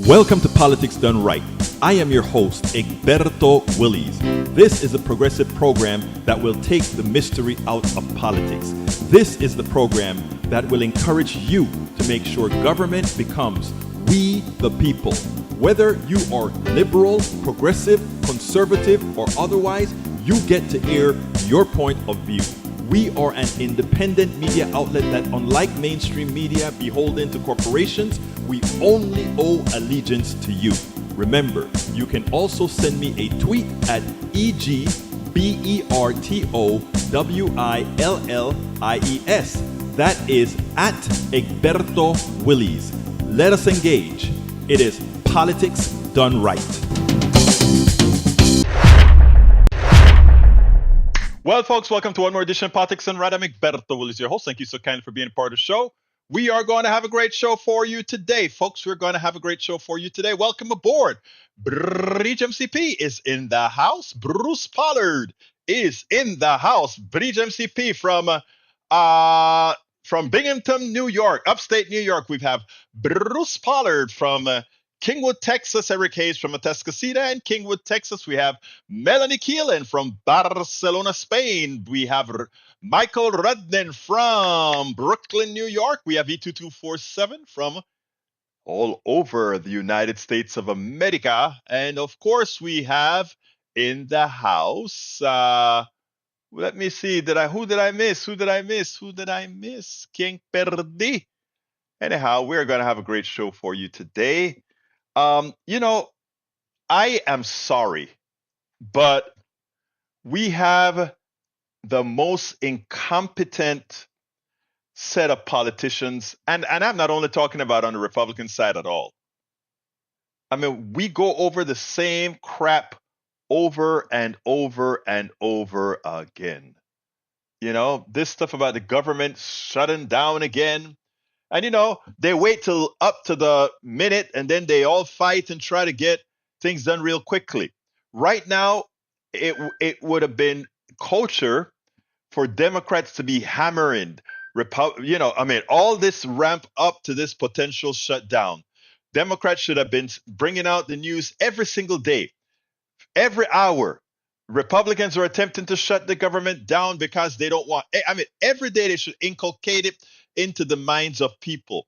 Welcome to Politics Done Right. I am your host, Egberto Willies. This is a progressive program that will take the mystery out of politics. This is the program that will encourage you to make sure government becomes we the people. Whether you are liberal, progressive, conservative, or otherwise, you get to air your point of view. We are an independent media outlet that, unlike mainstream media beholden to corporations, we only owe allegiance to you. Remember, you can also send me a tweet at EGBERTOWILLIES. That is at Egberto Willies. Let us engage. It is Politics Done Right. Well, folks, welcome to one more edition of Politics Done Right. I'm Egberto Willies, your host. Thank you so kindly for being a part of the show. We are going to have a great show for you today, folks. We're going to have a great show for you today. Welcome aboard. Bridge MCP is in the house. Bruce Pollard is in the house. Bridge MCP from Binghamton, New York, upstate New York. We have Bruce Pollard from Kingwood, Texas. Eric Hayes from Atascocita and Kingwood, Texas. We have Melanie Keelan from Barcelona, Spain. We have Michael Rudden from Brooklyn, New York. We have E2247 from all over the United States of America. And of course, we have in the house, let me see, who did I miss? Quien perdí? Anyhow, we're going to have a great show for you today. I am sorry, but we have the most incompetent set of politicians, and I'm not only talking about on the Republican side at all. I mean, we go over the same crap over and over and over again. This stuff about the government shutting down again. And, they wait till up to the minute and then they all fight and try to get things done real quickly. Right now, it would have been culture for Democrats to be hammering, all this ramp up to this potential shutdown. Democrats should have been bringing out the news every single day, every hour. Republicans are attempting to shut the government down because they don't want, every day they should inculcate it into the minds of people,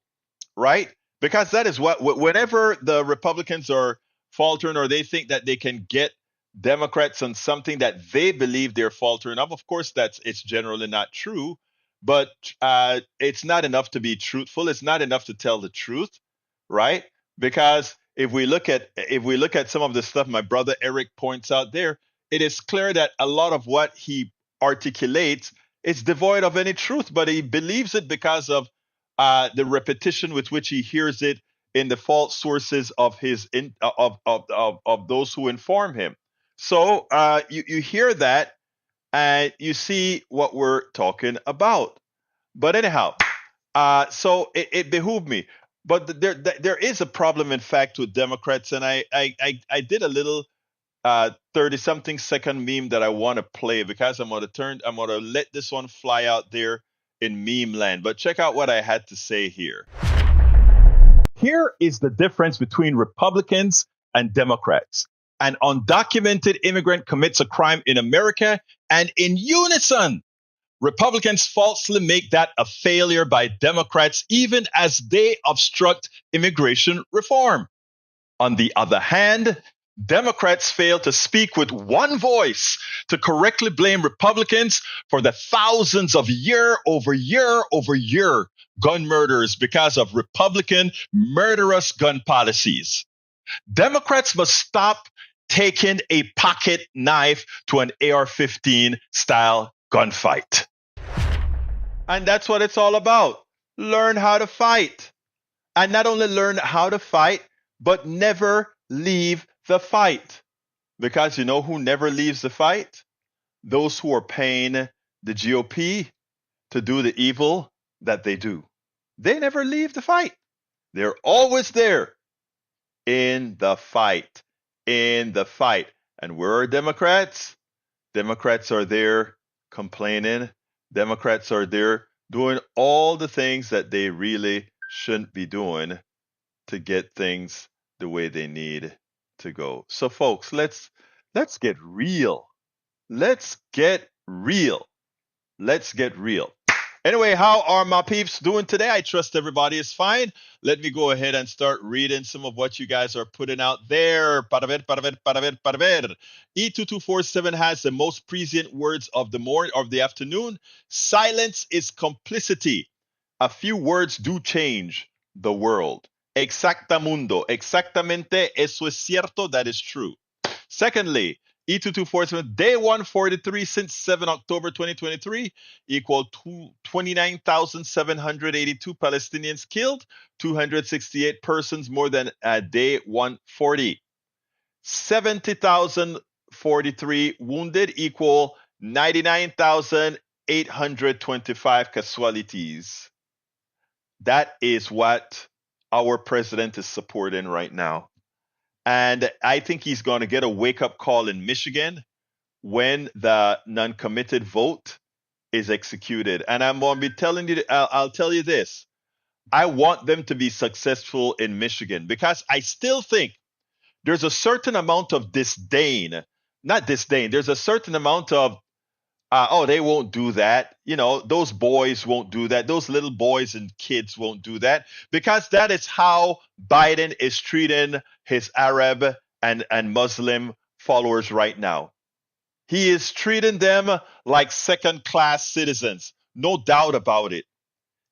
right? Because that is whenever the Republicans are faltering or they think that they can get Democrats on something that they believe they're faltering of course, it's generally not true, but it's not enough to be truthful. It's not enough to tell the truth, right? Because if we look at some of the stuff my brother Eric points out there, it is clear that a lot of what he articulates is devoid of any truth, but he believes it because of the repetition with which he hears it in the false sources of of those who inform him. So you hear that and you see what we're talking about. But anyhow, so it behooved me. But there is a problem, in fact, with Democrats, and I did a little 30-something second meme that I want to play because I'm going to let this one fly out there in meme land. But check out what I had to say here. Here is the difference between Republicans and Democrats. An undocumented immigrant commits a crime in America, and in unison, Republicans falsely make that a failure by Democrats, even as they obstruct immigration reform. On the other hand, Democrats fail to speak with one voice to correctly blame Republicans for the thousands of year over year gun murders because of Republican murderous gun policies. Democrats must stop taking a pocket knife to an AR-15 style gunfight. And that's what it's all about. Learn how to fight. And not only learn how to fight, but never leave the fight. Because you know who never leaves the fight? Those who are paying the GOP to do the evil that they do. They never leave the fight. They're always there in the fight. And where are Democrats? Democrats are there complaining. Democrats are there doing all the things that they really shouldn't be doing to get things the way they need to go. So folks, let's get real. Let's get real. Let's get real. Anyway, how are my peeps doing today? I trust everybody is fine. Let me go ahead and start reading some of what you guys are putting out there. Para ver, para ver, para ver, para ver. E2247 has the most prescient words of the morning of the afternoon. Silence is complicity. A few words do change the world. Exactamundo. Exactamente. Eso es cierto. That is true. Secondly, E2247, day 143 since 7 October 2023 equal 29,782 Palestinians killed, 268 persons more than day 140. 70,043 wounded equal 99,825 casualties. That is what our president is supporting right now. And I think he's going to get a wake up call in Michigan when the non committed vote is executed. And I'm going to be telling you, I'll tell you this. I want them to be successful in Michigan because I still think there's a certain amount of disdain, not disdain, there's a certain amount of, oh, they won't do that. You know, those boys won't do that. Those little boys and kids won't do that because that is how Biden is treating his Arab and Muslim followers right now. He is treating them like second class citizens, no doubt about it.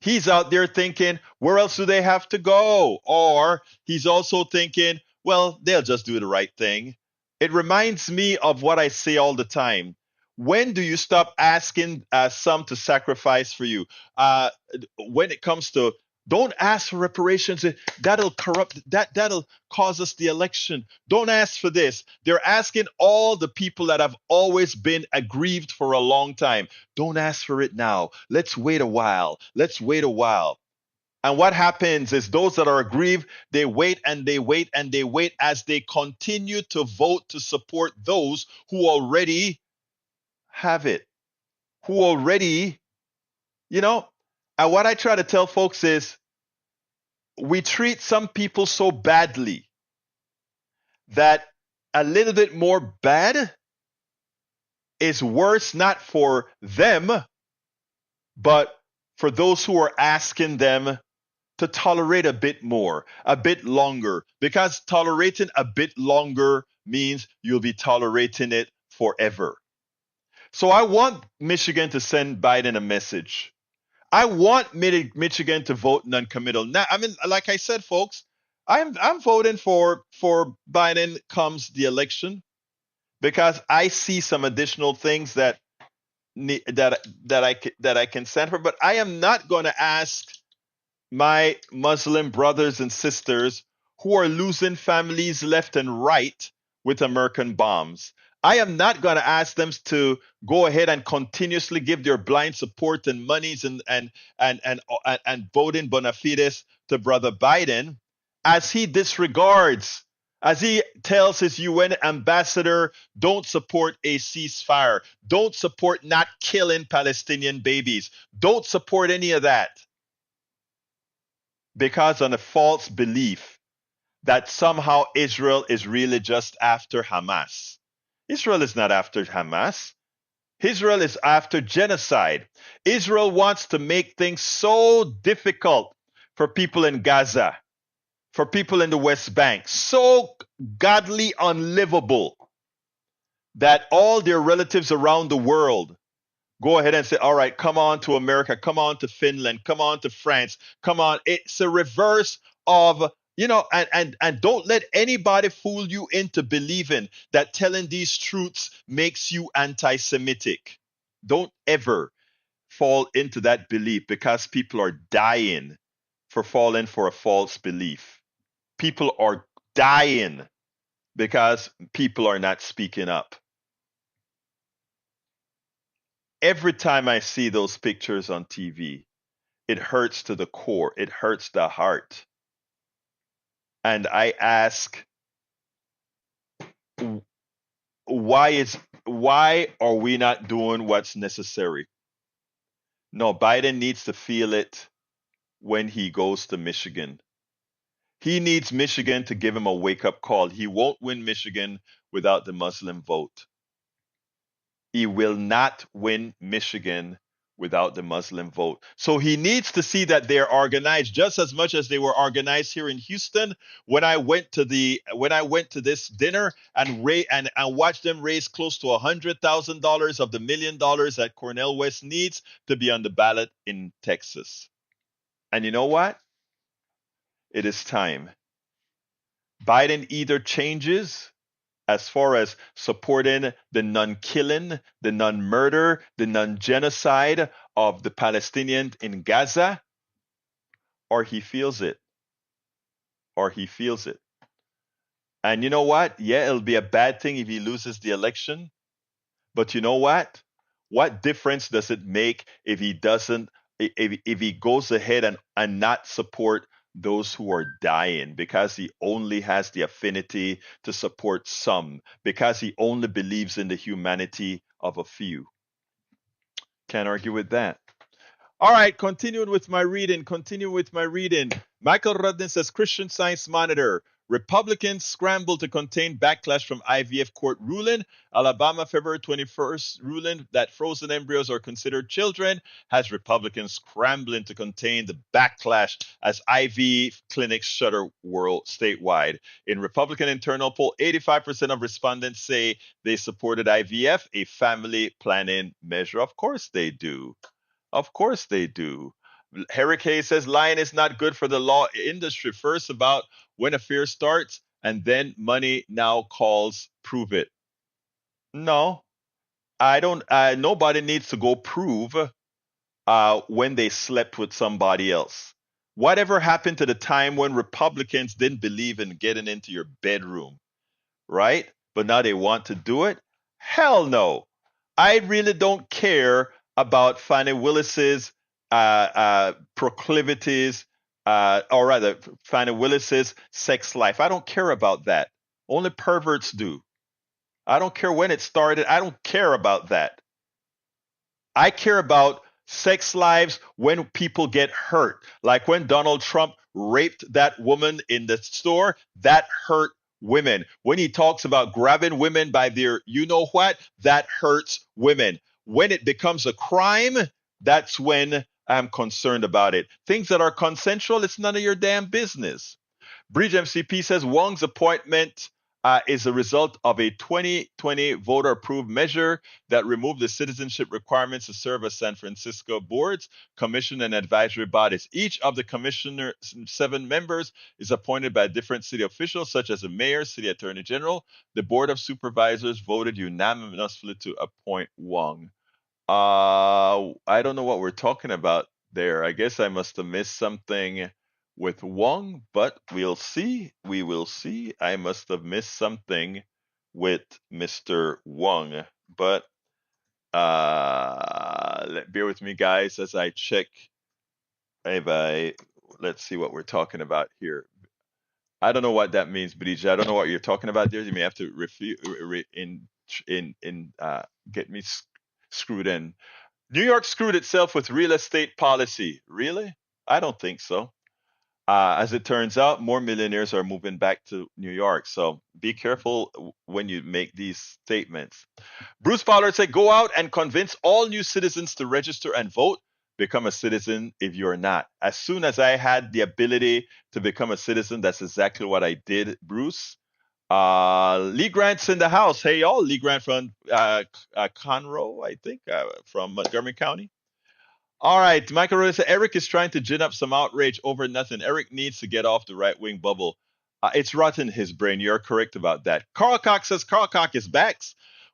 He's out there thinking, where else do they have to go? Or he's also thinking, well, they'll just do the right thing. It reminds me of what I say all the time. When do you stop asking some to sacrifice for you? When it comes to don't ask for reparations. That'll corrupt. That'll cause us the election. Don't ask for this. They're asking all the people that have always been aggrieved for a long time. Don't ask for it now. Let's wait a while. Let's wait a while. And what happens is those that are aggrieved, they wait and they wait and they wait as they continue to vote to support those who already have it, who already, you know. And what I try to tell folks is we treat some people so badly that a little bit more bad is worse, not for them, but for those who are asking them to tolerate a bit more, a bit longer, because tolerating a bit longer means you'll be tolerating it forever. So I want Michigan to send Biden a message. I want Michigan to vote non-committal. Now, I mean, like I said, folks, I'm voting for Biden comes the election because I see some additional things that I can send her. But I am not going to ask my Muslim brothers and sisters who are losing families left and right with American bombs. I am not going to ask them to go ahead and continuously give their blind support and monies and voting bona fides to Brother Biden as he disregards, as he tells his UN ambassador, don't support a ceasefire, don't support not killing Palestinian babies, don't support any of that because on a false belief that somehow Israel is really just after Hamas. Israel is not after Hamas. Israel is after genocide. Israel wants to make things so difficult for people in Gaza, for people in the West Bank, so godly unlivable that all their relatives around the world go ahead and say, all right, come on to America, come on to Finland, come on to France, come on. It's a reverse of, and don't let anybody fool you into believing that telling these truths makes you anti-Semitic. Don't ever fall into that belief because people are dying for falling for a false belief. People are dying because people are not speaking up. Every time I see those pictures on TV, it hurts to the core. It hurts the heart. And I ask, why are we not doing what's necessary? No, Biden needs to feel it when he goes to Michigan. He needs Michigan to give him a wake up call. He won't win Michigan without the Muslim vote. He will not win Michigan without the Muslim vote. So he needs to see that they're organized just as much as they were organized here in Houston. When I went to this dinner and watched them raise close to $100,000 of the $1 million that Cornel West needs to be on the ballot in Texas. And you know what? It is time. Biden either changes as far as supporting the non-killing, the non-murder, the non-genocide of the Palestinians in Gaza, or he feels it, or he feels it. And you know what? Yeah, it'll be a bad thing if he loses the election, but you know what? What difference does it make if he doesn't, if he goes ahead and not support those who are dying because he only has the affinity to support some, because he only believes in the humanity of a few? Can't argue with that. All right, continuing with my reading. Continue with my reading. Michael Rudden says Christian Science Monitor. Republicans scramble to contain backlash from IVF court ruling. Alabama, February 21st ruling that frozen embryos are considered children has Republicans scrambling to contain the backlash as IV clinics shutter world statewide. In Republican internal poll, 85% of respondents say they supported IVF, a family planning measure. Of course they do. Of course they do. Harry Kay says lying is not good for the law industry. First about when a fear starts, and then money now calls prove it. No, I don't. Nobody needs to go prove when they slept with somebody else. Whatever happened to the time when Republicans didn't believe in getting into your bedroom, right? But now they want to do it? Hell no. I really don't care about Fannie Willis's proclivities, or rather, Fannie Willis's sex life. I don't care about that. Only perverts do. I don't care when it started. I don't care about that. I care about sex lives when people get hurt. Like when Donald Trump raped that woman in the store, that hurt women. When he talks about grabbing women by their you know what, that hurts women. When it becomes a crime, that's when I'm concerned about it. Things that are consensual, it's none of your damn business. Bridge MCP says Wong's appointment is a result of a 2020 voter approved measure that removed the citizenship requirements to serve as San Francisco boards, commission, and advisory bodies. Each of the commissioner's 7 members is appointed by different city officials, such as the mayor, city attorney general. The board of supervisors voted unanimously to appoint Wong. I don't know what we're talking about there. I guess I must have missed something with Wong, but we'll see. We will see. I must have missed something with Mr. Wong, but bear with me, guys, as I check. If I Let's see what we're talking about here. I don't know what that means, Bridget. I don't know what you're talking about there. You may have to get me screwed in. New York screwed itself with real estate policy. Really? I don't think so. As it turns out, more millionaires are moving back to New York. So be careful when you make these statements. Bruce Pollard said, go out and convince all new citizens to register and vote. Become a citizen if you're not. As soon as I had the ability to become a citizen, that's exactly what I did, Bruce. Lee Grant's in the house. Hey, y'all. Lee Grant from Conroe, I think, from Montgomery County. All right, Michael Rose said Eric is trying to gin up some outrage over nothing. Eric needs to get off the right wing bubble. It's rotten his brain. You're correct about that. Carl Cox says Carl Cox is back.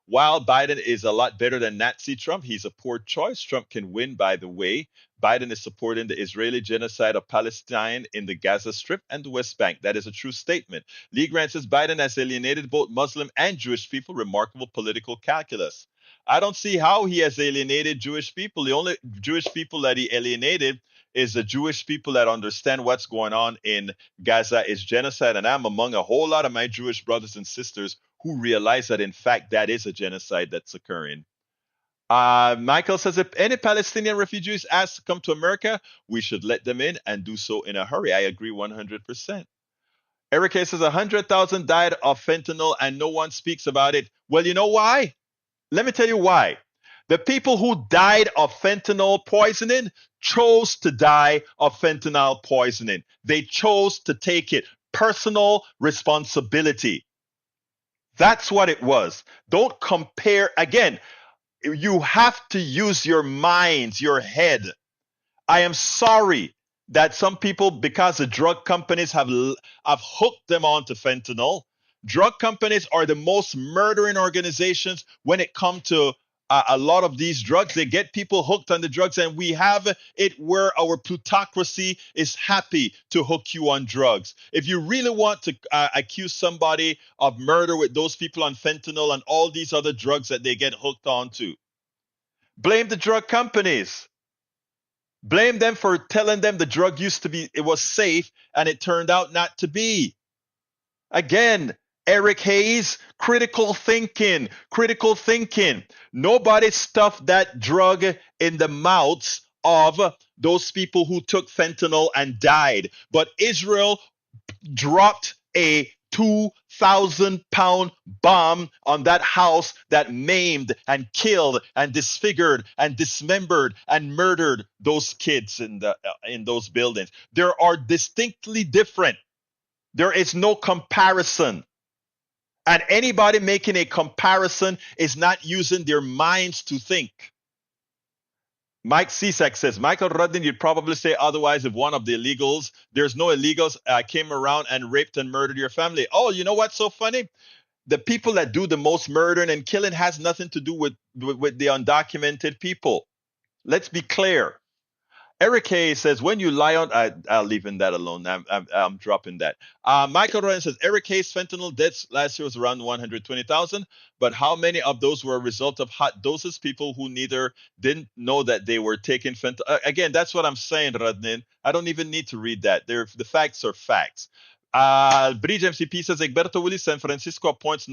While Biden is a lot better than Nazi Trump, he's a poor choice. Trump can win, by the way. Biden is supporting the Israeli genocide of Palestine in the Gaza Strip and the West Bank. That is a true statement. Lee Grant says Biden has alienated both Muslim and Jewish people. Remarkable political calculus. I don't see how he has alienated Jewish people. The only Jewish people that he alienated is the Jewish people that understand what's going on in Gaza is genocide. And I'm among a whole lot of my Jewish brothers and sisters who realize that, in fact, that is a genocide that's occurring. Michael says if any Palestinian refugees ask to come to America, we should let them in and do so in a hurry. I agree 100%. Eric K says 100,000 died of fentanyl and no one speaks about it. Well, you know why? Let me tell you why. The people who died of fentanyl poisoning chose to die of fentanyl poisoning. They chose to take it. Personal responsibility. That's what it was. Don't compare. Again, you have to use your minds, your head. I am sorry that some people, because the drug companies have hooked them onto fentanyl. Drug companies are the most murdering organizations when it comes to a lot of these drugs. They get people hooked on the drugs, and we have it where our plutocracy is happy to hook you on drugs. If you really want to accuse somebody of murder with those people on fentanyl and all these other drugs that they get hooked onto, blame the drug companies. Blame them for telling them the drug used to be, it was safe, and it turned out not to be. Again, Eric Hayes, critical thinking, critical thinking. Nobody stuffed that drug in the mouths of those people who took fentanyl and died. But Israel dropped a 2,000-pound bomb on that house that maimed and killed and disfigured and dismembered and murdered those kids in those buildings. There are distinctly different. There is no comparison. And anybody making a comparison is not using their minds to think. Mike Cisak says, Michael Rudden, you'd probably say otherwise if one of the illegals, there's no illegals, came around and raped and murdered your family. Oh, you know what's so funny? The people that do the most murdering and killing has nothing to do with the undocumented people. Let's be clear. Eric Hayes says, when you lie on, I'll leave that alone. I'm dropping that. Michael Ryan says, Eric Hayes fentanyl deaths last year was around 120,000, but how many of those were a result of hot doses? People who neither didn't know that they were taking fentanyl. Again, that's what I'm saying, Radnin. I don't even need to read that. The facts are facts. Bridge MCP says, Egberto Willis, San Francisco appoints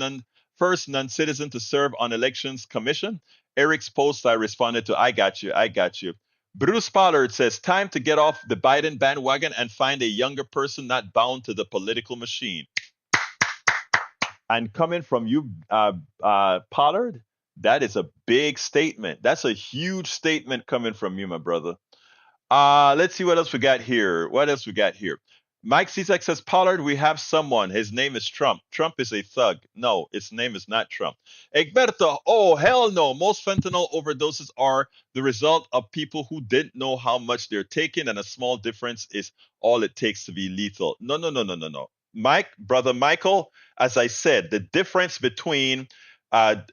first non-citizen to serve on elections commission. Eric's post, I responded to, I got you, I got you. Bruce Pollard says, time to get off the Biden bandwagon and find a younger person not bound to the political machine. And coming from you, Pollard, that is a big statement. That's a huge statement coming from you, my brother. Let's see what else we got here. What else we got here? Mike Cisak says, Pollard, we have someone. His name is Trump. Trump is a thug. No, his name is not Trump. Egberto, oh, hell no. Most fentanyl overdoses are the result of people who didn't know how much they're taking, and a small difference is all it takes to be lethal. No, no, no, no, no, no. Brother Michael, as I said, the difference between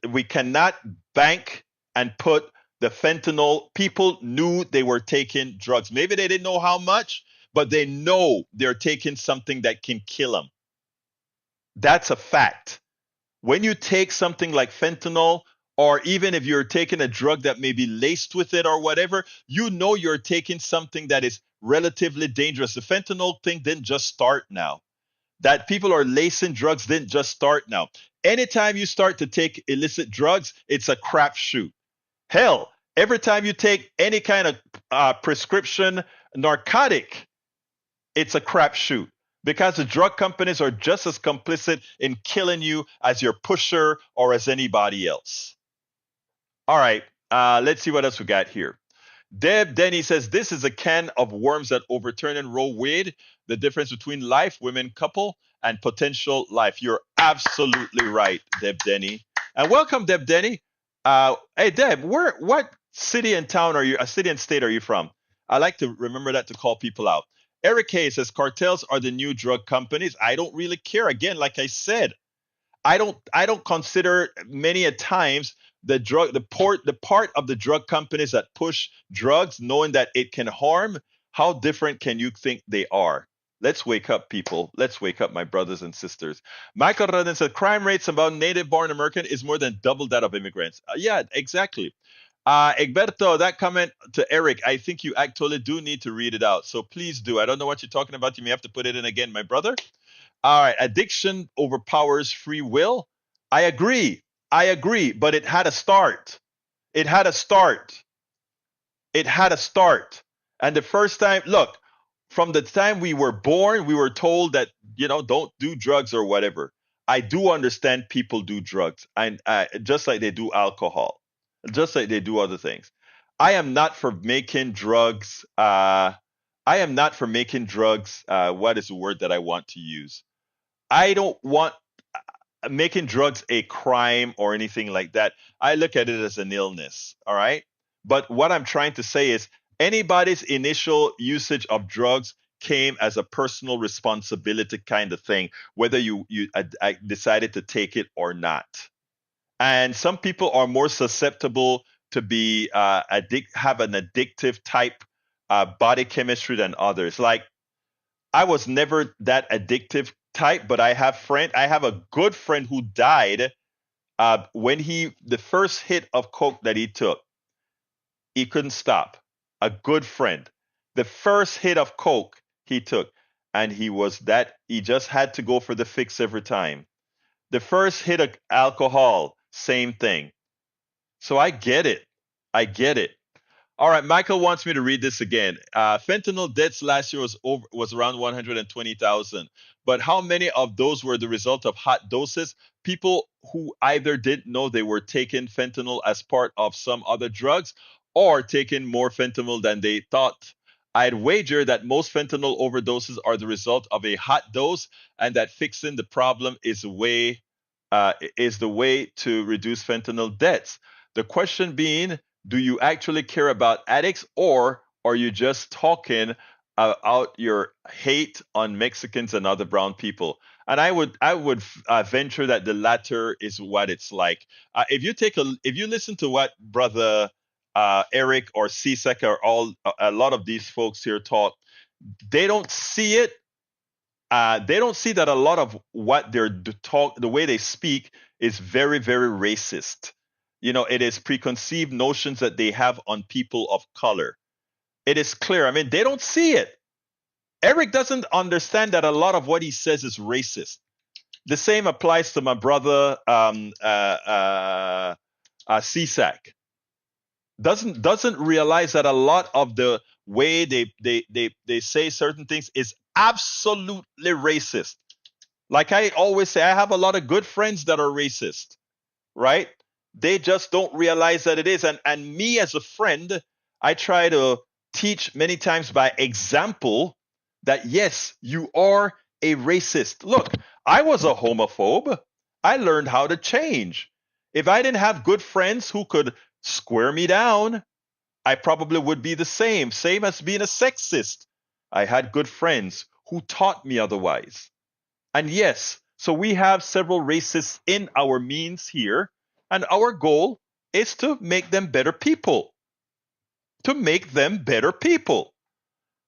we cannot bank and put the fentanyl, people knew they were taking drugs. Maybe they didn't know how much, but they know they're taking something that can kill them. That's a fact. When you take something like fentanyl, or even if you're taking a drug that may be laced with it or whatever, you know you're taking something that is relatively dangerous. The fentanyl thing didn't just start now. That people are lacing drugs didn't just start now. Anytime you start to take illicit drugs, it's a crapshoot. Hell, every time you take any kind of prescription narcotic, it's a crapshoot because the drug companies are just as complicit in killing you as your pusher or as anybody else. All right, let's see what else we got here. Deb Denny says, this is a can of worms that overturning Roe Wade, the difference between life, women couple, and potential life. You're absolutely right, Deb Denny. And welcome, Deb Denny. Hey, Deb, what city and town are you, a city and state are you from? I like to remember that to call people out. Eric K says, cartels are the new drug companies. I don't really care. Again, like I said, I don't consider many a times the part of the drug companies that push drugs, knowing that it can harm. How different can you think they are? Let's wake up, people. Let's wake up, my brothers and sisters. Michael Redden said crime rates among native-born American is more than double that of immigrants. Yeah, exactly. Egberto, that comment to Eric, I think you actually do need to read it out. So please do. I don't know what you're talking about. You may have to put it in again, my brother. All right. Addiction overpowers free will. I agree. I agree. But it had a start. It had a start. It had a start. And the first time, look, from the time we were born, we were told that, don't do drugs or whatever. I do understand people do drugs, and just like they do alcohol, just like they do other things. I am not for making drugs. I am not for making drugs. What is the word that I want to use? I don't want making drugs a crime or anything like that. I look at it as an illness. All right. But what I'm trying to say is anybody's initial usage of drugs came as a personal responsibility kind of thing, whether you decided to take it or not. And some people are more susceptible to be have an addictive type body chemistry than others. Like I was never that addictive type, but I have a good friend who died when the first hit of coke that he took, he couldn't stop. A good friend, the first hit of coke he took, and he just had to go for the fix every time. The first hit of alcohol, same thing. So I get it. I get it. All right, Michael wants me to read this again. Fentanyl deaths last year was around 120,000, but how many of those were the result of hot doses? People who either didn't know they were taking fentanyl as part of some other drugs or taking more fentanyl than they thought. I'd wager that most fentanyl overdoses are the result of a hot dose, and that fixing the problem is the way to reduce fentanyl deaths. The question being, do you actually care about addicts, or are you just talking out your hate on Mexicans and other brown people? And I would venture that the latter is what it's like. If you listen to what brother Eric or CSEC or a lot of these folks here talk, they don't see it. They don't see that a lot of what the way they speak is very, very racist. It is preconceived notions that they have on people of color. It is clear. I mean, they don't see it. Eric doesn't understand that a lot of what he says is racist. The same applies to my brother CSAC. Doesn't realize that a lot of the way they say certain things is absolutely racist. Like I always say, I have a lot of good friends that are racist, right? They just don't realize that it is. And me as a friend, I try to teach many times by example that yes, you are a racist. Look, I was a homophobe. I learned how to change. If I didn't have good friends who could square me down, I probably would be the same as being a sexist. I had good friends who taught me otherwise. And yes, so we have several racists in our means here, and our goal is to make them better people. To make them better people.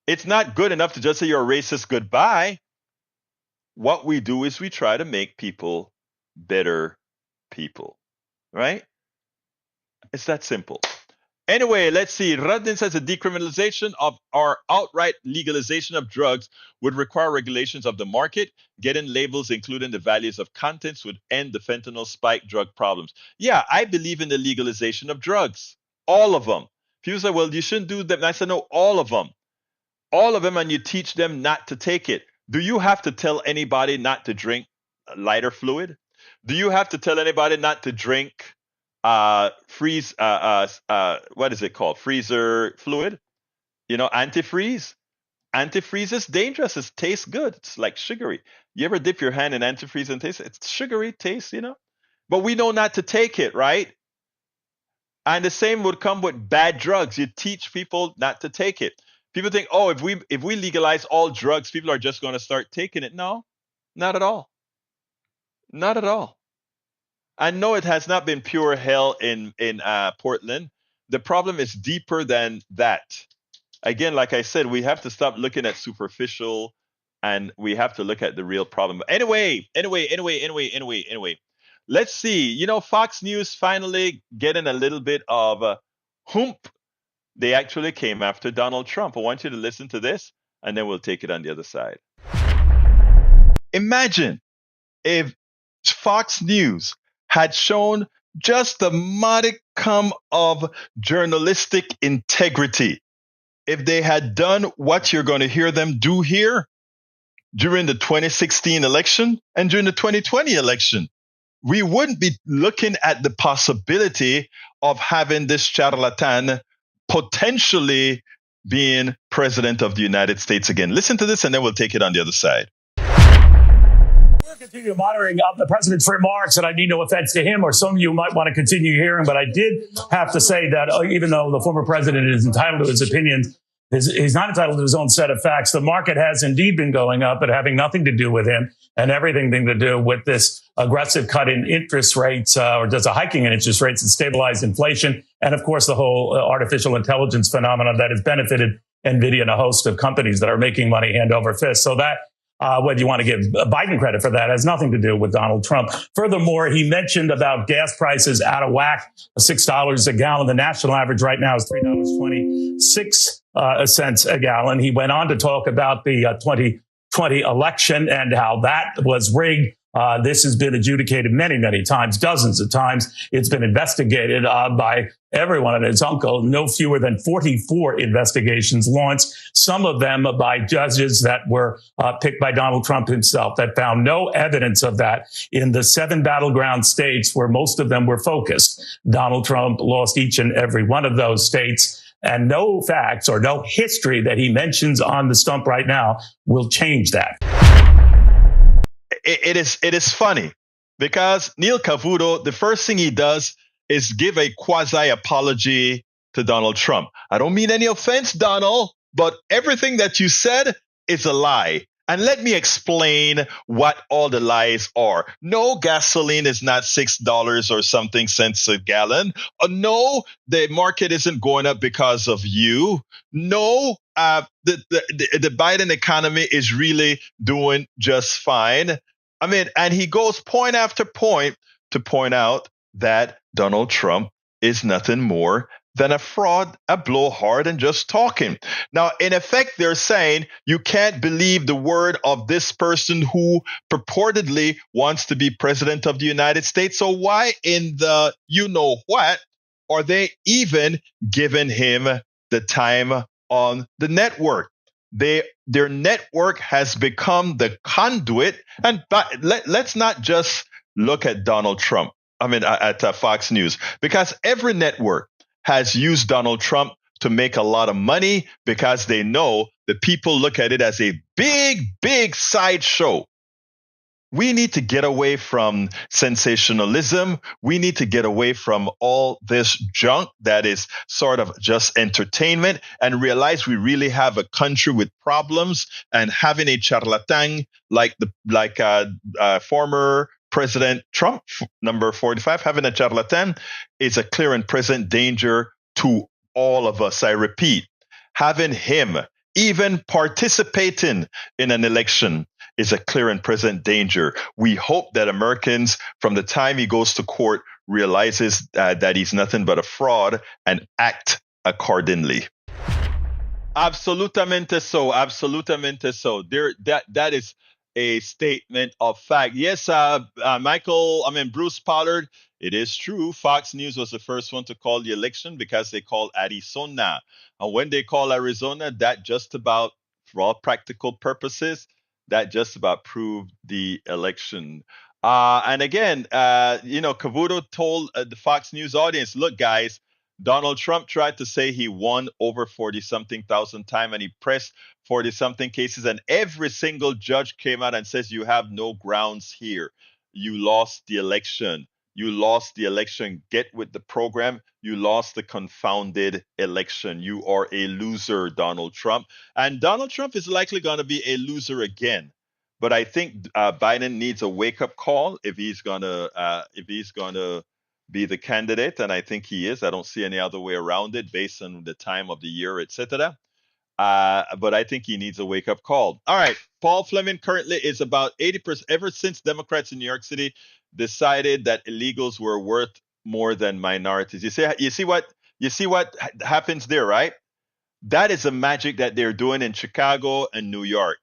It's not good enough to just say you're a racist, goodbye. What we do is we try to make people better people, right? It's that simple. Anyway, let's see. Radin says a decriminalization of or outright legalization of drugs would require regulations of the market. Getting labels including the values of contents would end the fentanyl spike drug problems. Yeah, I believe in the legalization of drugs. All of them. People say, well, you shouldn't do that. And I said, no, all of them. All of them, and you teach them not to take it. Do you have to tell anybody not to drink lighter fluid? Do you have to tell anybody not to drink what is it called, freezer fluid, antifreeze? Antifreeze is dangerous. It tastes good. It's like sugary. You ever dip your hand in antifreeze and taste it? It's sugary taste. But we know not to take it, right? And the same would come with bad drugs. You teach people not to take it. People think, oh, if we legalize all drugs, people are just going to start taking it. No, not at all. Not at all. I know it has not been pure hell in Portland. The problem is deeper than that. Again, like I said, we have to stop looking at superficial, and we have to look at the real problem. Anyway. Let's see. Fox News finally getting a little bit of a hump. They actually came after Donald Trump. I want you to listen to this, and then we'll take it on the other side. Imagine if Fox News had shown just a modicum of journalistic integrity. if they had done what you're going to hear them do here during the 2016 election and during the 2020 election, we wouldn't be looking at the possibility of having this charlatan potentially being president of the United States again. Listen to this, and then we'll take it on the other side. We'll continue monitoring the president's remarks, and I mean no offense to him or some of you might want to continue hearing, but I did have to say that even though the former president is entitled to his opinions, he's not entitled to his own set of facts. The market has indeed been going up, but having nothing to do with him and everything to do with this aggressive cut in interest rates or just a hiking in interest rates and stabilized inflation. And of course, the whole artificial intelligence phenomenon that has benefited NVIDIA and a host of companies that are making money hand over fist. So that whether you want to give Biden credit for that, has nothing to do with Donald Trump. Furthermore, he mentioned about gas prices out of whack, $6 a gallon. The national average right now is $3.26 a gallon. He went on to talk about the 2020 election and how that was rigged. This has been adjudicated many, many times, dozens of times. It's been investigated by everyone and his uncle. No fewer than 44 investigations launched, some of them by judges that were picked by Donald Trump himself, that found no evidence of that in the 7 battleground states where most of them were focused. Donald Trump lost each and every one of those states. And no facts or no history that he mentions on the stump right now will change that. It is funny because Neil Cavuto, the first thing he does is give a quasi apology to Donald Trump. I don't mean any offense, Donald, but everything that you said is a lie. And let me explain what all the lies are. No, gasoline is not $6 or something cents a gallon. No, the market isn't going up because of you. No, the Biden economy is really doing just fine. I mean, and he goes point after point to point out that Donald Trump is nothing more than a fraud, a blowhard, and just talking. Now, in effect, they're saying you can't believe the word of this person who purportedly wants to be president of the United States. So why in the you know what are they even giving him the time on the network? Their network has become the conduit. And let's not just look at Donald Trump. I mean, at Fox News, because every network has used Donald Trump to make a lot of money because they know that people look at it as a big, big sideshow. We need to get away from sensationalism. We need to get away from all this junk that is sort of just entertainment and realize we really have a country with problems, and having a charlatan like former President Trump, number 45, having a charlatan is a clear and present danger to all of us. I repeat, having him even participating in an election is a clear and present danger. We hope that Americans, from the time he goes to court, realizes that he's nothing but a fraud and act accordingly. Absolutamente so. Absolutamente so. That is a statement of fact. Yes, Bruce Pollard, it is true. Fox News was the first one to call the election because they called Arizona. And when they call Arizona, that just about, for all practical purposes, that just about proved the election. And again, Cavuto told the Fox News audience, look, guys, Donald Trump tried to say he won over 40-something thousand times, and he pressed 40-something cases, and every single judge came out and says, you have no grounds here. You lost the election. You lost the election. Get with the program. You lost the confounded election. You are a loser, Donald Trump. And Donald Trump is likely going to be a loser again. But I think Biden needs a wake-up call if he's going to be the candidate, and I think he is. I don't see any other way around it based on the time of the year, etc. But I think he needs a wake-up call. All right, Paul Fleming currently is about 80%. Ever since Democrats in New York City decided that illegals were worth more than minorities, you see what happens there, right? That is the magic that they're doing in Chicago and New York.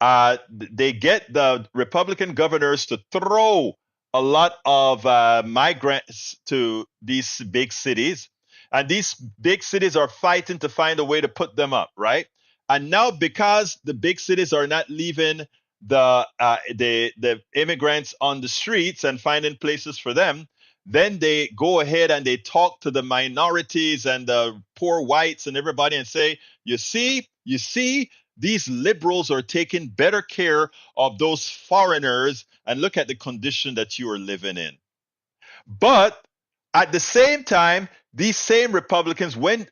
They get the Republican governors to throw a lot of migrants to these big cities. And these big cities are fighting to find a way to put them up, right? And now because the big cities are not leaving the immigrants on the streets and finding places for them, then they go ahead and they talk to the minorities and the poor whites and everybody and say, you see, these liberals are taking better care of those foreigners, and look at the condition that you are living in. But at the same time, these same Republicans, when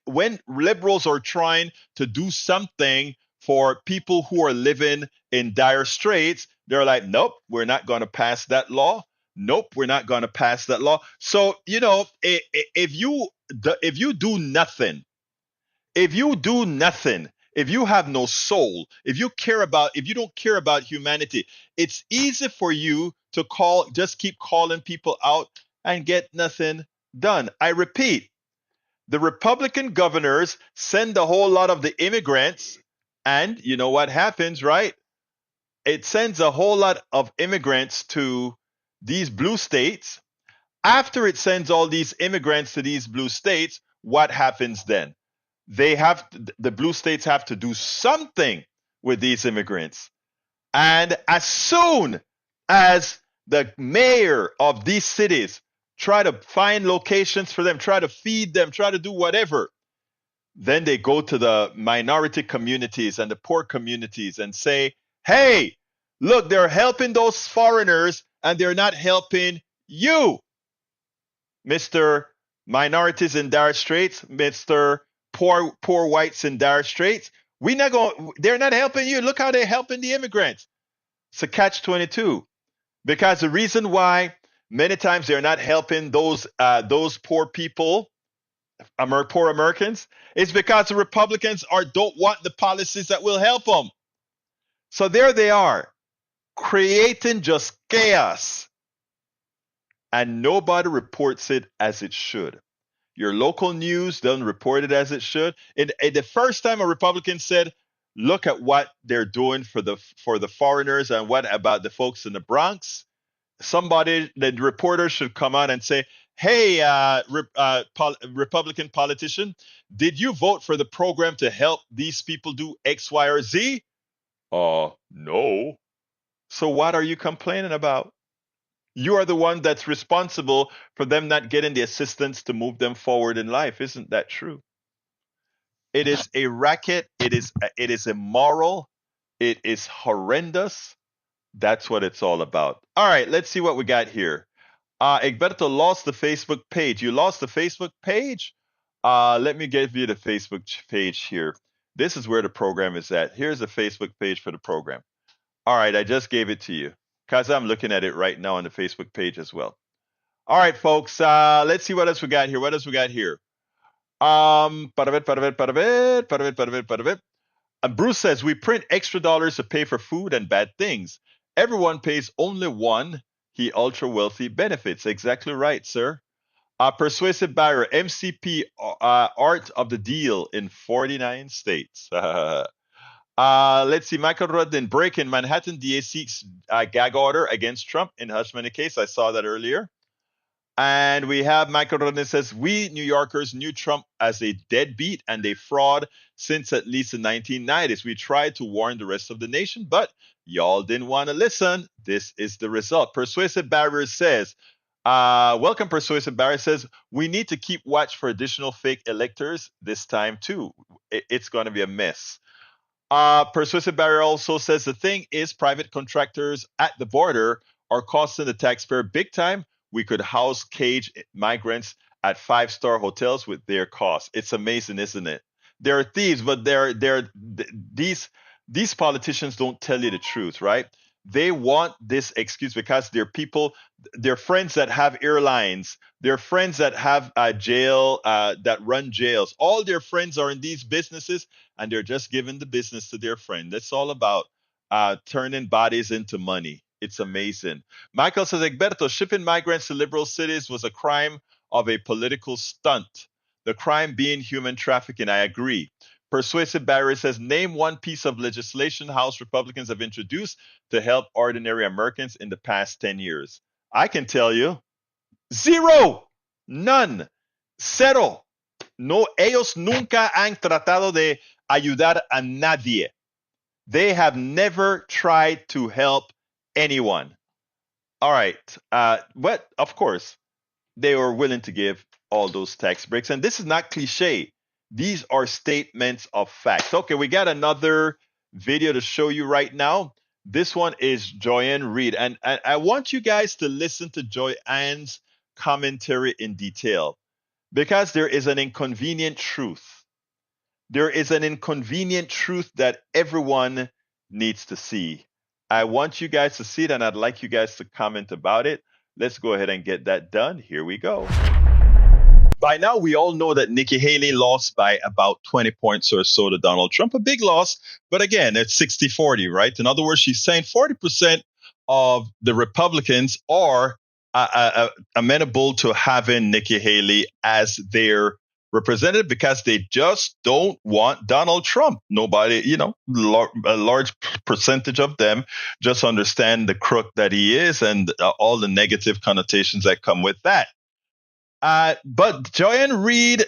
liberals are trying to do something for people who are living in dire straits, they're like, nope, we're not going to pass that law. Nope, we're not going to pass that law. So if you do nothing, if you have no soul, if you don't care about humanity, it's easy for you to just keep calling people out and get nothing done. I repeat, the Republican governors send a whole lot of the immigrants, and you know what happens, right? It sends a whole lot of immigrants to these blue states. After it sends all these immigrants to these blue states, what happens then? The blue states have to do something with these immigrants. And as soon as the mayor of these cities try to find locations for them, try to feed them, try to do whatever, then they go to the minority communities and the poor communities and say, hey, look, they're helping those foreigners and they're not helping you, Mr. Minorities in dire straits, Mr. Poor whites in dire straits. They're not helping you. Look how they're helping the immigrants. It's a catch 22. Because the reason why many times they're not helping those poor people, poor Americans, is because the Republicans don't want the policies that will help them. So there they are, creating just chaos, and nobody reports it as it should. Your local news doesn't report it as it should. The first time a Republican said, "Look at what they're doing for the foreigners and what about the folks in the Bronx," the reporter should come out and say, "Hey, Republican politician, did you vote for the program to help these people do X, Y, or Z?" No. So what are you complaining about? You are the one that's responsible for them not getting the assistance to move them forward in life. Isn't that true? It is a racket. It is immoral. It is horrendous. That's what it's all about. All right, let's see what we got here. Egberto lost the Facebook page. You lost the Facebook page? Let me give you the Facebook page here. This is where the program is at. Here's the Facebook page for the program. All right, I just gave it to you because I'm looking at it right now on the Facebook page as well. All right, folks. Let's see what else we got here. What else we got here? Parabit, parabit, parabit, parabit, parabit, parabit. And Bruce says we print extra dollars to pay for food and bad things. Everyone pays only one. He ultra wealthy benefits. Exactly right, sir. Persuasive buyer, MCP, art of the deal in 49 states. Let's see. Michael Rudin, break in Manhattan DA seeks gag order against Trump in hush money case. I saw that earlier. And we have Michael Rodney says, we New Yorkers knew Trump as a deadbeat and a fraud since at least the 1990s. We tried to warn the rest of the nation, but y'all didn't want to listen. This is the result. Persuasive Barrier says, welcome, Persuasive Barrier says, we need to keep watch for additional fake electors this time too. It's going to be a mess. Persuasive Barrier also says the thing is private contractors at the border are costing the taxpayer big time. We could house cage migrants at five-star hotels with their costs. It's amazing, isn't it? They're thieves, but these politicians don't tell you the truth, right? They want this excuse because they're people, they're friends that have airlines, they're friends that have jail, that run jails. All their friends are in these businesses, and they're just giving the business to their friend. That's all about turning bodies into money. It's amazing. Michael says, Egberto, shipping migrants to liberal cities was a crime of a political stunt. The crime being human trafficking. I agree. Persuasive Barry says, name one piece of legislation House Republicans have introduced to help ordinary Americans in the past 10 years. I can tell you, zero, none, settle. No, ellos nunca han tratado de ayudar a nadie. They have never tried to help anyone. All right. But of course, they were willing to give all those tax breaks. And this is not cliche. These are statements of facts. Okay, we got another video to show you right now. This one is Joyanne Reid. And I want you guys to listen to Joyanne's commentary in detail because there is an inconvenient truth. There is an inconvenient truth that everyone needs to see. I want you guys to see it, and I'd like you guys to comment about it. Let's go ahead and get that done. Here we go. By now, we all know that Nikki Haley lost by about 20 points or so to Donald Trump. A big loss, but again, it's 60-40, right? In other words, she's saying 40% of the Republicans are amenable to having Nikki Haley as their representative because they just don't want Donald Trump. Nobody, a large percentage of them just understand the crook that he is and all the negative connotations that come with that. But Joyanne Reid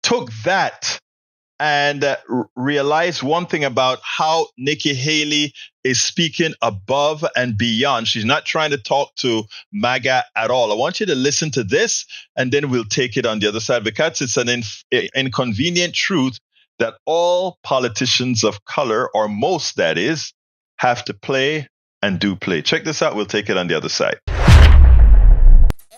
took that and realized one thing about how Nikki Haley is speaking above and beyond. She's not trying to talk to MAGA at all. I want you to listen to this, and then we'll take it on the other side because it's an inconvenient truth that all politicians of color, or most that is, have to play and do play. Check this out. We'll take it on the other side.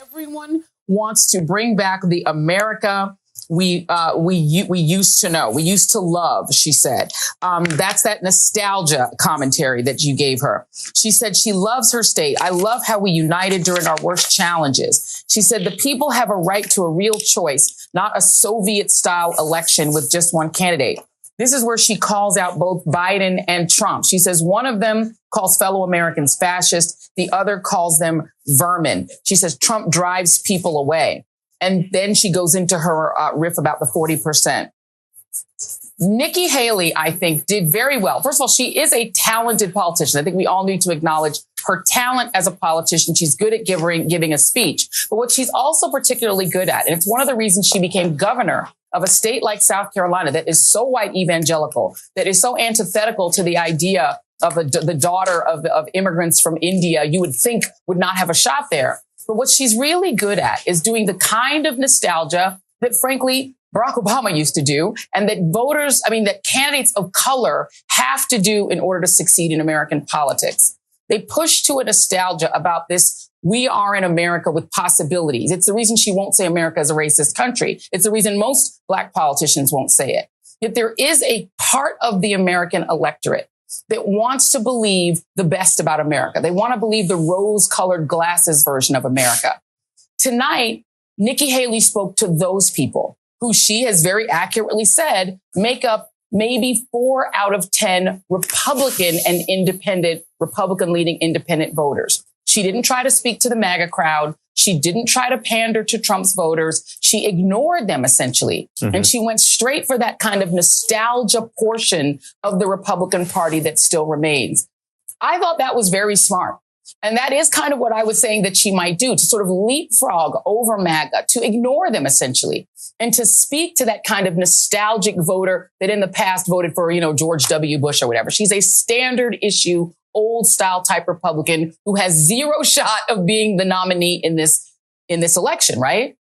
Everyone wants to bring back the America we used to know, we used to love, she said. That's that nostalgia commentary that you gave her. She said she loves her state. I love how we united during our worst challenges. She said the people have a right to a real choice, not a Soviet-style election with just one candidate. This is where she calls out both Biden and Trump. She says one of them calls fellow Americans fascist. The other calls them vermin. She says Trump drives people away. And then she goes into her riff about the 40%. Nikki Haley, I think, did very well. First of all, she is a talented politician. I think we all need to acknowledge her talent as a politician. She's good at giving a speech. But what she's also particularly good at, and it's one of the reasons she became governor of a state like South Carolina that is so white evangelical, that is so antithetical to the idea of the daughter of immigrants from India, you would think would not have a shot there. But what she's really good at is doing the kind of nostalgia that, frankly, Barack Obama used to do, and that candidates of color have to do in order to succeed in American politics. They push to a nostalgia about this. We are in America with possibilities. It's the reason she won't say America is a racist country. It's the reason most black politicians won't say it. Yet there is a part of the American electorate that wants to believe the best about America. They want to believe the rose-colored glasses version of America. Tonight, Nikki Haley spoke to those people who she has very accurately said make up maybe 4 out of 10 Republican and Republican-leaning independent voters. She didn't try to speak to the MAGA crowd. She didn't try to pander to Trump's voters. She ignored them, essentially. Mm-hmm. And she went straight for that kind of nostalgia portion of the Republican Party that still remains. I thought that was very smart. And that is kind of what I was saying that she might do, to sort of leapfrog over MAGA, to ignore them, essentially, and to speak to that kind of nostalgic voter that in the past voted for, George W. Bush or whatever. She's a standard issue, old style type Republican who has zero shot of being the nominee in this election, right?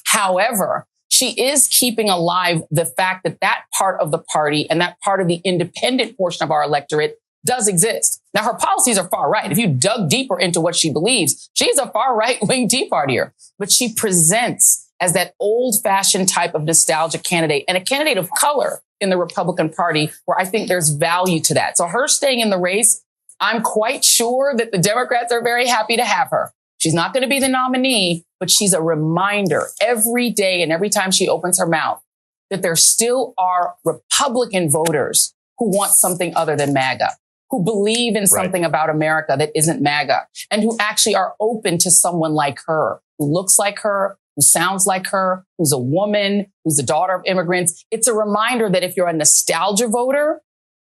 However, she is keeping alive the fact that that part of the party and that part of the independent portion of our electorate does exist. Now, her policies are far right. If you dug deeper into what she believes, she's a far right-wing Tea Partier. But she presents as that old-fashioned type of nostalgia candidate and a candidate of color in the Republican Party, where I think there's value to that. So her staying in the race, I'm quite sure that the Democrats are very happy to have her. She's not going to be the nominee, but she's a reminder every day and every time she opens her mouth that there still are Republican voters who want something other than MAGA, who believe in something about America that isn't MAGA, and who actually are open to someone like her, who looks like her, who sounds like her, who's a woman, who's the daughter of immigrants. It's a reminder that if you're a nostalgia voter,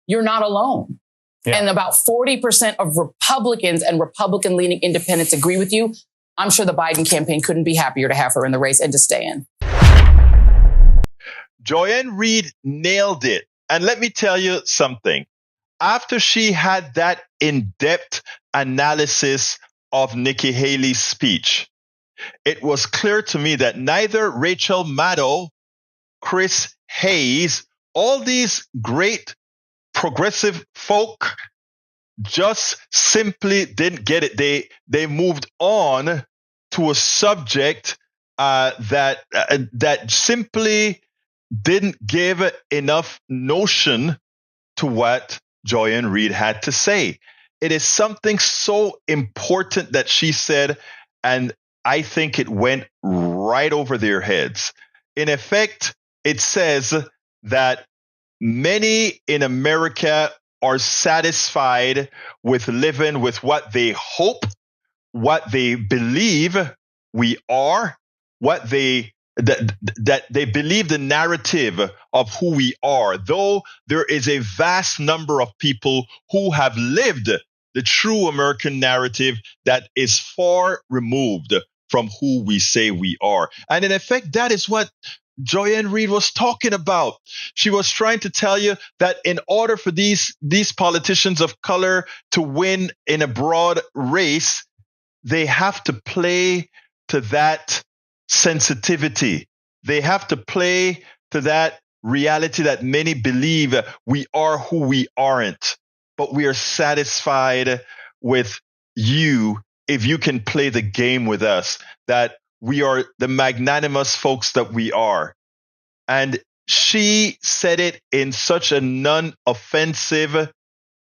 you're not alone. Yeah. And about 40% of Republicans and Republican-leaning independents agree with you. I'm sure the Biden campaign couldn't be happier to have her in the race and to stay in. Joanne Reid nailed it. And let me tell you something. After she had that in-depth analysis of Nikki Haley's speech, it was clear to me that neither Rachel Maddow, Chris Hayes, all these great progressive folk just simply didn't get it. They moved on to a subject that simply didn't give enough notion to what Joanne Reid had to say. It is something so important that she said, and I think it went right over their heads. In effect, it says that many in America are satisfied with living with what they hope, what they believe we are, what that they believe the narrative of who we are, though there is a vast number of people who have lived the true American narrative that is far removed from who we say we are. And in effect, that is what Joanne Reid was talking about. She was trying to tell you that in order for these politicians of color to win in a broad race, they have to play to that sensitivity. They have to play to that reality that many believe we are who we aren't, but we are satisfied with you if you can play the game with us, that we are the magnanimous folks that we are. And she said it in such a non-offensive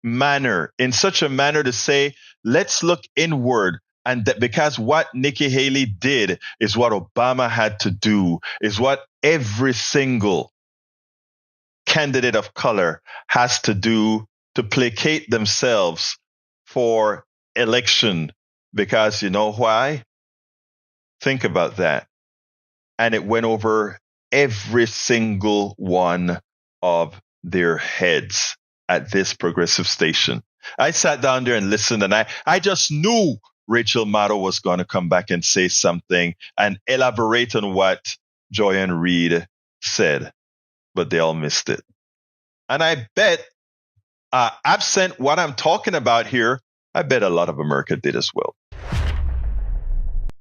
manner, in such a manner to say, let's look inward. And that because what Nikki Haley did is what Obama had to do, is what every single candidate of color has to do to placate themselves for election. Because you know why? Think about that. And it went over every single one of their heads at this progressive station. I sat down there and listened, and I just knew Rachel Maddow was going to come back and say something and elaborate on what Joanne Reid said, but they all missed it. And I bet, absent what I'm talking about here, I bet a lot of America did as well.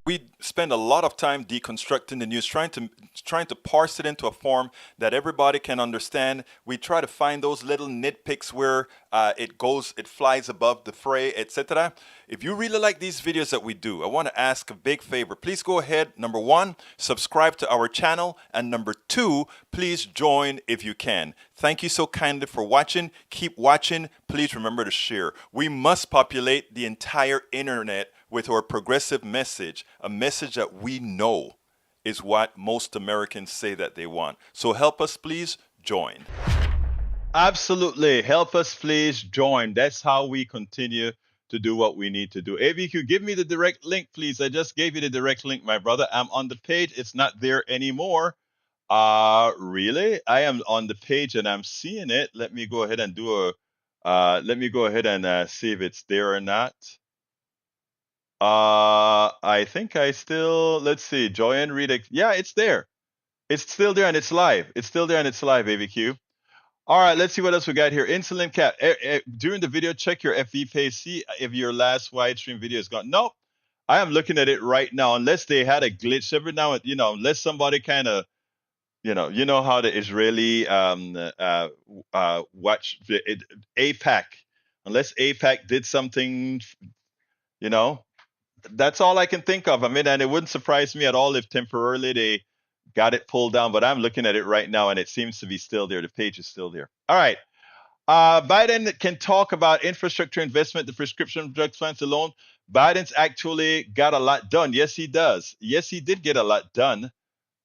We spend a lot of time deconstructing the news, trying to parse it into a form that everybody can understand. We try to find those little nitpicks where it flies above the fray, etc. If you really like these videos that we do, I want to ask a big favor. Please go ahead, number one, subscribe to our channel, and number two, please join if you can. Thank you so kindly for watching. Keep watching. Please remember to share. We must populate the entire internet with our progressive message, a message that we know is what most Americans say that they want. So help us, please join. Absolutely. Help us, please join. That's how we continue to do what we need to do. AVQ, give me the direct link, please. I just gave you the direct link, my brother. I'm on the page. It's not there anymore. Really? I am on the page and I'm seeing it. Let me go ahead and see if it's there or not. I think let's see, Joanne Reid. Yeah, it's there. It's still there and it's live. It's still there and it's live, AVQ. All right, let's see what else we got here. Insulin cap. During the video, check your FV page. See if your last wide stream video is gone. Nope. I am looking at it right now. Unless they had a glitch every now and, unless somebody kind of, you know how the Israeli watch APAC. Unless APAC did something, that's all I can think of. I mean, and it wouldn't surprise me at all if temporarily they got it pulled down, but I'm looking at it right now and it seems to be still there. The page is still there. All right. Biden can talk about infrastructure investment, the prescription drug funds alone. Biden's actually got a lot done. Yes, he does. Yes, he did get a lot done.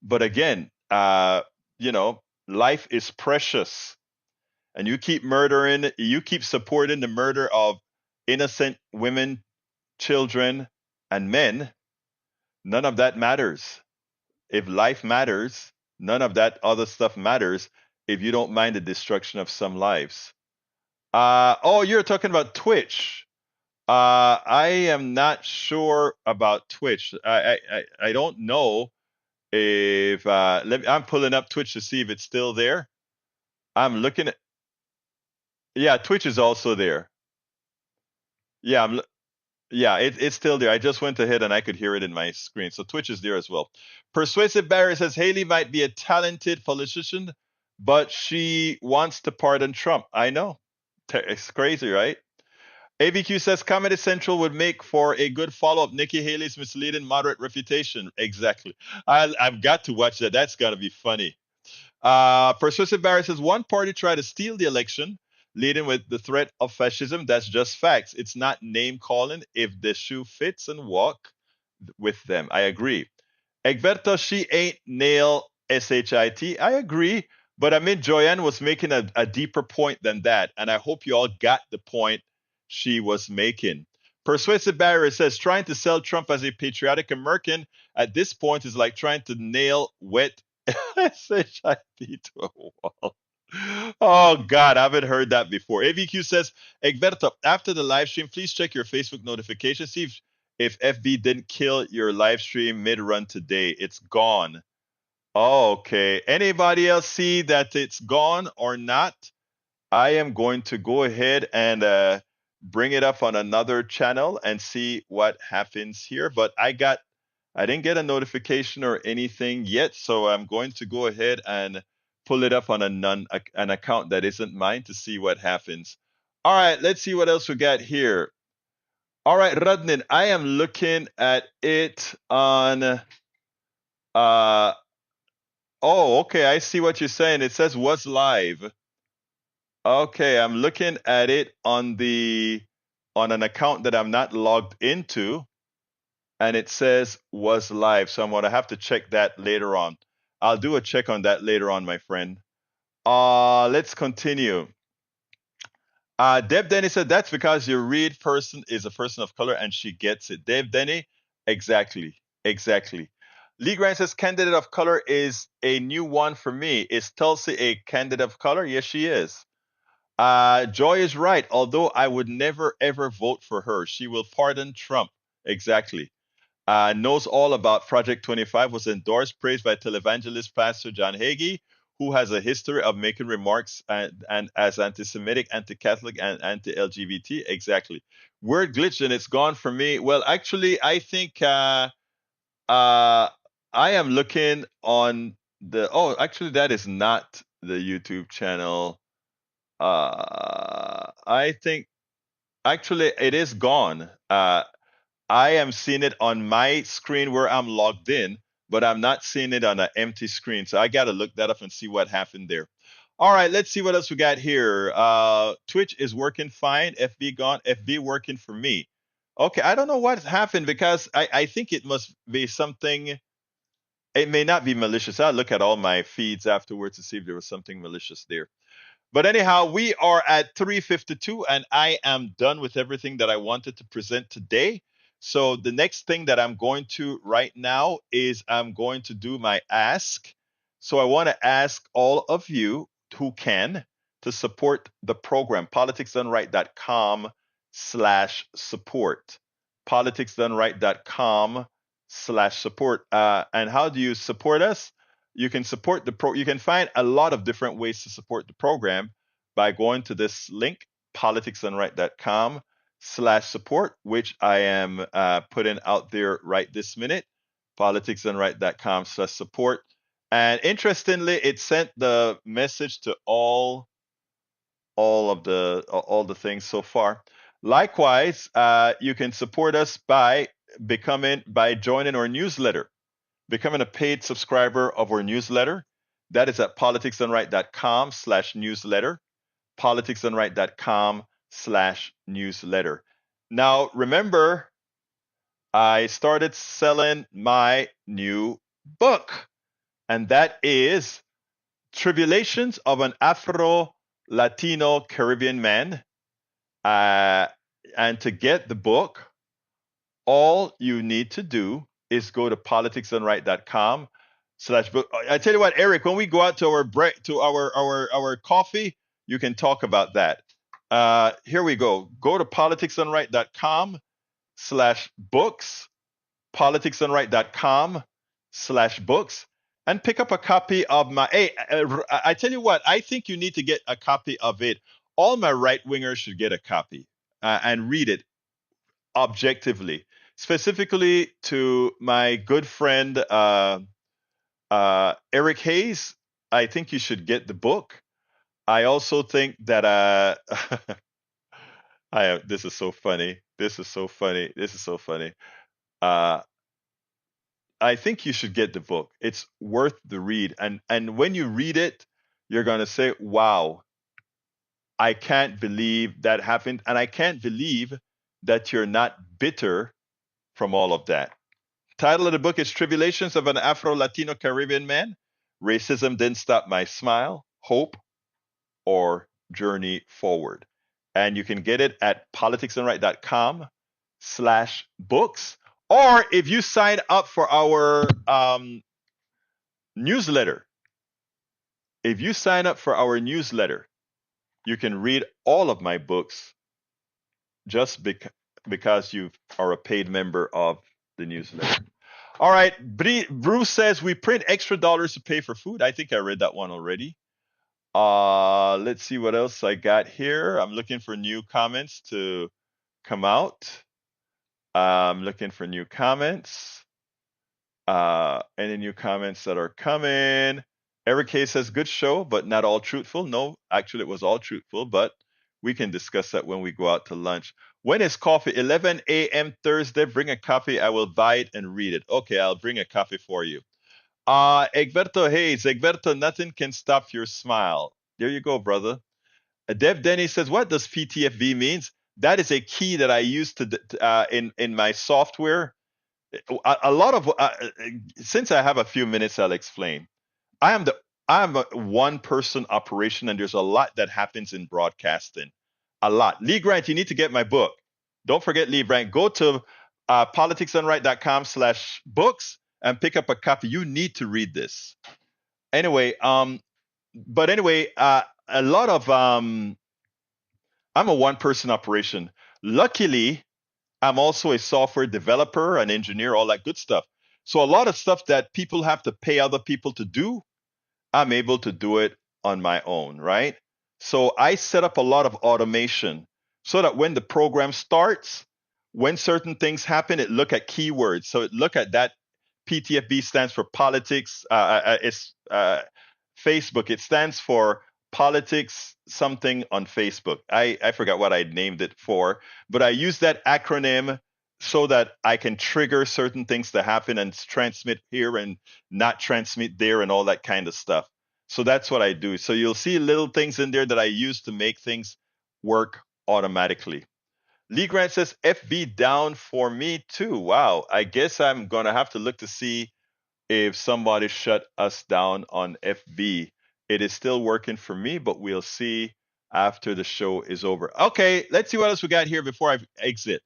But again, life is precious. And you keep supporting the murder of innocent women, children, and men. None of that matters. If life matters, none of that other stuff matters if you don't mind the destruction of some lives. You're talking about Twitch. I am not sure about Twitch. I don't know If I'm pulling up Twitch to see if it's still there. I'm looking at, yeah, Twitch is also there. Yeah, yeah, it's still there. I just went ahead and I could hear it in my screen. So Twitch is there as well. Persuasive Barry says Haley might be a talented politician, but she wants to pardon Trump. I know. It's crazy, right? ABQ says Comedy Central would make for a good follow-up. Nikki Haley's misleading moderate reputation. Exactly. I've got to watch that. That's got to be funny. Persuasive Barry says one party tried to steal the election, leading with the threat of fascism. That's just facts. It's not name calling. If the shoe fits, and walk with them. I agree. Egberto, she ain't nail shit. I agree. But I mean, Joyanne was making a deeper point than that. And I hope you all got the point she was making. Persuasive Barrier says trying to sell Trump as a patriotic American at this point is like trying to nail wet shit to a wall. Oh God, I haven't heard that before. AVQ says, Egberto, after the live stream, please check your Facebook notifications. See if FB didn't kill your live stream mid-run today. It's gone. Oh, okay. Anybody else see that it's gone or not? I am going to go ahead and bring it up on another channel and see what happens here. But I didn't get a notification or anything yet, so I'm going to go ahead and pull it up on an account that isn't mine to see what happens. All right, let's see what else we got here. All right, Radnin, I am looking at it on oh, okay, I see what you're saying. It says was live. Okay, I'm looking at it on an account that I'm not logged into, and it says was live. So I'm gonna have to check that later on. I'll do a check on that later on, my friend. Let's continue. Deb Denny said that's because your Reid person is a person of color and she gets it. Deb Denny, exactly, exactly. Lee Grant says candidate of color is a new one for me. Is Tulsi a candidate of color? Yes, she is. Joy is right. Although I would never ever vote for her, she will pardon Trump. Exactly. Knows all about Project 25, was endorsed, praised by televangelist Pastor John Hagee, who has a history of making remarks and as anti-Semitic, anti-Catholic, and anti-LGBT. Exactly. Word glitched and it's gone for me. Well, actually, I think I am looking on the. Oh, actually, that is not the YouTube channel. I think actually it is gone. I am seeing it on my screen where I'm logged in, but I'm not seeing it on an empty screen. So I got to look that up and see what happened there. All right, let's see what else we got here. Twitch is working fine. FB gone. FB working for me. Okay, I don't know what happened because I think it must be something. It may not be malicious. I'll look at all my feeds afterwards to see if there was something malicious there. But anyhow, we are at 3:52 and I am done with everything that I wanted to present today. So the next thing that I'm going to right now is I'm going to do my ask. So I want to ask all of you who can to support the program, politicsdoneright.com/support. politicsdoneright.com/support. And how do you support us? You can support you can find a lot of different ways to support the program by going to this link, politicsdoneright.com/support, which I am putting out there right this minute, politicsdoneright.com/support. And interestingly, it sent the message to all the things so far. Likewise, you can support us by joining our newsletter, becoming a paid subscriber of our newsletter. That is at politicsdoneright.com/newsletter, politicsdoneright.com/newsletter. Now, remember, I started selling my new book, and that is Tribulations of an Afro-Latino Caribbean Man. And to get the book, all you need to do is go to politicsdoneright.com/book. I tell you what, Eric, when we go out to our break, to our coffee, you can talk about that. Here we go. Go to politicsdoneright.com/books, politicsdoneright.com books and pick up a copy of my. Hey, I tell you what, I think you need to get a copy of it. All my right wingers should get a copy and read it objectively. Specifically to my good friend Eric Hayes, I think you should get the book. I also think that this is so funny. This is so funny. This is so funny. Uh, I think you should get the book. It's worth the read. And when you read it, you're gonna say, "Wow, I can't believe that happened," and I can't believe that you're not bitter from all of that. Title of the book is Tribulations of an Afro-Latino Caribbean Man. Racism Didn't Stop My Smile, Hope, or Journey Forward. And you can get it at politicsdoneright.com/books. Or if you sign up for our newsletter, you can read all of my books just because you are a paid member of the newsletter. All right, Bruce says we print extra dollars to pay for food. I think I read that one already. Let's see what else I got here. I'm looking for new comments to come out. I'm looking for new comments. Any new comments that are coming? Eric K says good show, but not all truthful. No, actually it was all truthful, but we can discuss that when we go out to lunch. When is coffee? 11 a.m. Thursday. Bring a copy. I will buy it and read it. Okay, I'll bring a copy for you. Egberto Hayes. Egberto, nothing can stop your smile. There you go, brother. Dev Denny says, what does PTFB means? That is a key that I use in my software. A lot of since I have a few minutes, I'll explain. I'm a one-person operation, and there's a lot that happens in broadcasting. A lot. Lee Grant, you need to get my book. Don't forget Lee Grant. Go to politicsdoneright.com/books and pick up a copy. You need to read this. Anyway, a lot of I'm a one-person operation. Luckily, I'm also a software developer, an engineer, all that good stuff. So a lot of stuff that people have to pay other people to do, I'm able to do it on my own, right? So I set up a lot of automation so that when the program starts, when certain things happen, it look at keywords. So it look at that. PTFB stands for politics. It's Facebook. It stands for politics something on Facebook. I forgot what I named it for, but I use that acronym so that I can trigger certain things to happen and transmit here and not transmit there and all that kind of stuff. So that's what I do. So you'll see little things in there that I use to make things work automatically. Lee Grant says FB down for me too. Wow. I guess I'm going to have to look to see if somebody shut us down on FB. It is still working for me, but we'll see after the show is over. Okay, let's see what else we got here before I exit.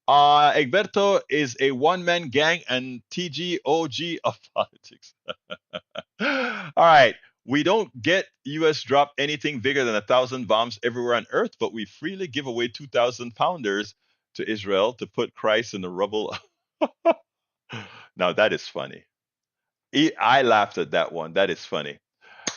Egberto is a one-man gang and TGOG of politics. All right. We don't get U.S. drop anything bigger than 1,000 bombs everywhere on earth, but we freely give away 2,000 pounders to Israel to put Christ in the rubble. Now, that is funny. I laughed at that one. That is funny.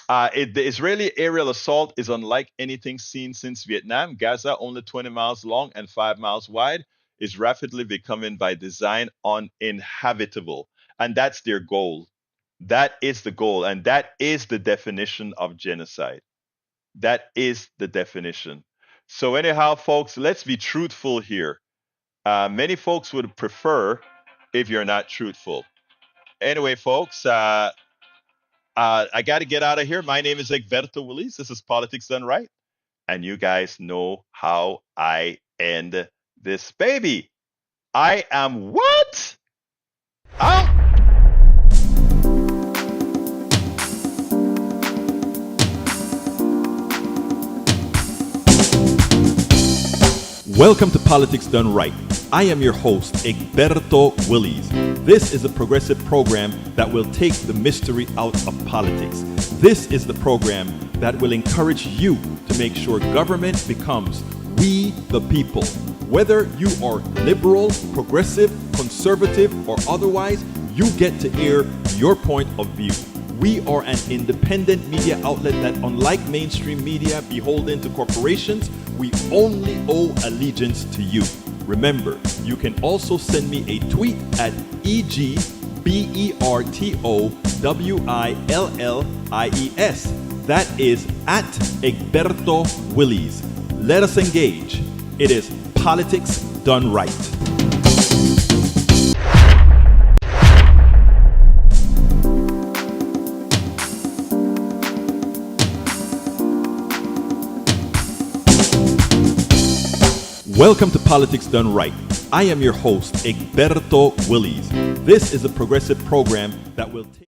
The Israeli aerial assault is unlike anything seen since Vietnam. Gaza, only 20 miles long and 5 miles wide, is rapidly becoming by design uninhabitable. And that's their goal. That is the goal. And that is the definition of genocide. That is the definition. So anyhow, folks, let's be truthful here. Many folks would prefer if you're not truthful. Anyway, folks, I got to get out of here. My name is Egberto Willis. This is Politics Done Right. And you guys know how I end this baby. I am what? Out. Welcome to Politics Done Right. I am your host, Egberto Willis. This is a progressive program that will take the mystery out of politics. This is the program that will encourage you to make sure government becomes we the people. Whether you are liberal, progressive, conservative, or otherwise, you get to air your point of view. We are an independent media outlet that, unlike mainstream media beholden to corporations, we only owe allegiance to you. Remember, you can also send me a tweet at EGBERTOWILLIES. That is at Egberto Willies. Let us engage. It is politics done right. Welcome to Politics Done Right. I am your host, Egberto Willies. This is a progressive program that will take